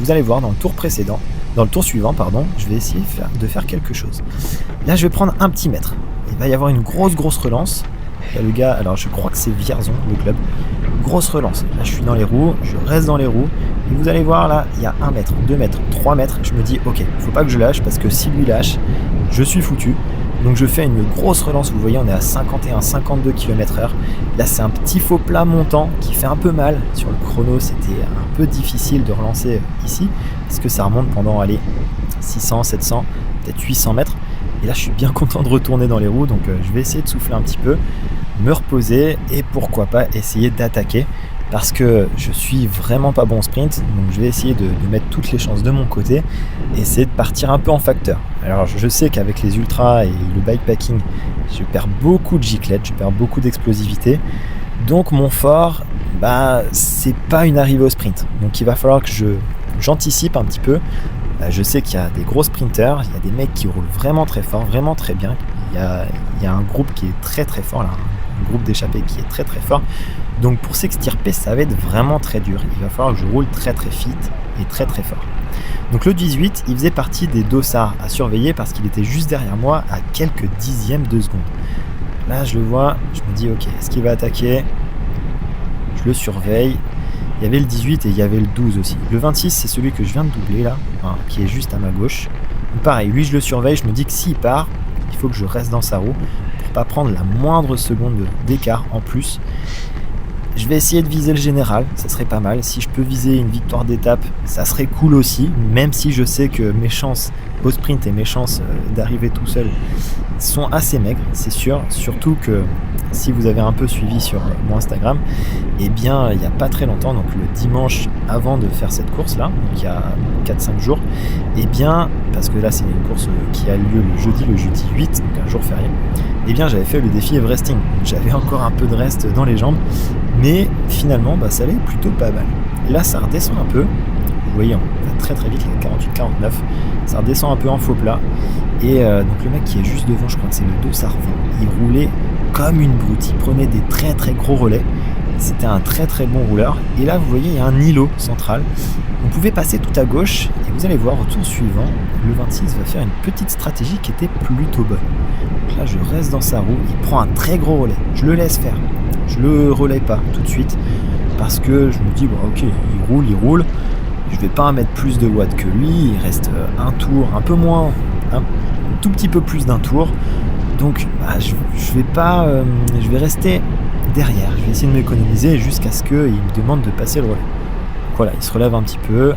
vous allez voir dans le tour suivant, pardon, je vais essayer de faire quelque chose. Là, je vais prendre un petit mètre. Il va y avoir une grosse relance. Là, le gars, alors je crois que c'est Vierzon, le club. Grosse relance. Là, je suis dans les roues, je reste dans les roues. Et vous allez voir, là, il y a 1 mètre, 2 mètres, 3 mètres. Je me dis, ok, faut pas que je lâche parce que si lui lâche, je suis foutu. Donc je fais une grosse relance. Vous voyez, on est à 51-52 km/h. Là, c'est un petit faux plat montant qui fait un peu mal. Sur le chrono, c'était un peu difficile de relancer ici parce que ça remonte pendant, 600, 700, peut-être 800 mètres. Et là, je suis bien content de retourner dans les roues. Donc je vais essayer de souffler un petit peu, me reposer et pourquoi pas essayer d'attaquer parce que je suis vraiment pas bon au sprint, donc je vais essayer de mettre toutes les chances de mon côté et essayer de partir un peu en facteur. Alors je sais qu'avec les ultras et le bikepacking, je perds beaucoup de giclette, je perds beaucoup d'explosivité, donc mon fort, c'est pas une arrivée au sprint, donc il va falloir que j'anticipe un petit peu. Je sais qu'il y a des gros sprinters, il y a des mecs qui roulent vraiment très fort, vraiment très bien. Il y a un groupe qui est très très fort là, un groupe d'échappés qui est très très fort. Donc pour s'extirper, ça va être vraiment très dur. Il va falloir que je roule très très fit et très très fort. Donc le 18, il faisait partie des dossards à surveiller parce qu'il était juste derrière moi à quelques dixièmes de seconde. Là je le vois, je me dis ok, est-ce qu'il va attaquer ? Je le surveille. Il y avait le 18 et il y avait le 12 aussi. Le 26, c'est celui que je viens de doubler là, qui est juste à ma gauche. Donc pareil, lui je le surveille, je me dis que s'il part, il faut que je reste dans sa roue pour pas prendre la moindre seconde d'écart en plus. Je vais essayer de viser le général, ça serait pas mal. Si je peux viser une victoire d'étape, ça serait cool aussi, même si je sais que mes chances au sprint et mes chances d'arriver tout seul sont assez maigres, c'est sûr. Surtout que si vous avez un peu suivi sur mon Instagram, il n'y a pas très longtemps, donc le dimanche avant de faire cette course-là, donc il y a 4-5 jours, parce que là c'est une course qui a lieu le jeudi 8, donc un jour férié, j'avais fait le défi Everesting. J'avais encore un peu de reste dans les jambes, mais finalement ça allait plutôt pas mal. Là ça redescend un peu, vous voyez on va très très vite, 48-49, ça redescend un peu en faux plat, et donc le mec qui est juste devant, je crois que c'est le Dossard 20, il roulait comme une brute, il prenait des très très gros relais, c'était un très très bon rouleur, et là vous voyez il y a un îlot central, on pouvait passer tout à gauche, et vous allez voir au tour suivant, le 26 va faire une petite stratégie qui était plutôt bonne. Donc là je reste dans sa roue, il prend un très gros relais, je le laisse faire, je le relaye pas tout de suite, parce que je me dis ok, il roule, je vais pas mettre plus de watts que lui, il reste un tour, un peu moins, un tout petit peu plus d'un tour, donc je vais rester derrière, je vais essayer de m'économiser jusqu'à ce qu'il me demande de passer le relais. Voilà, il se relève un petit peu,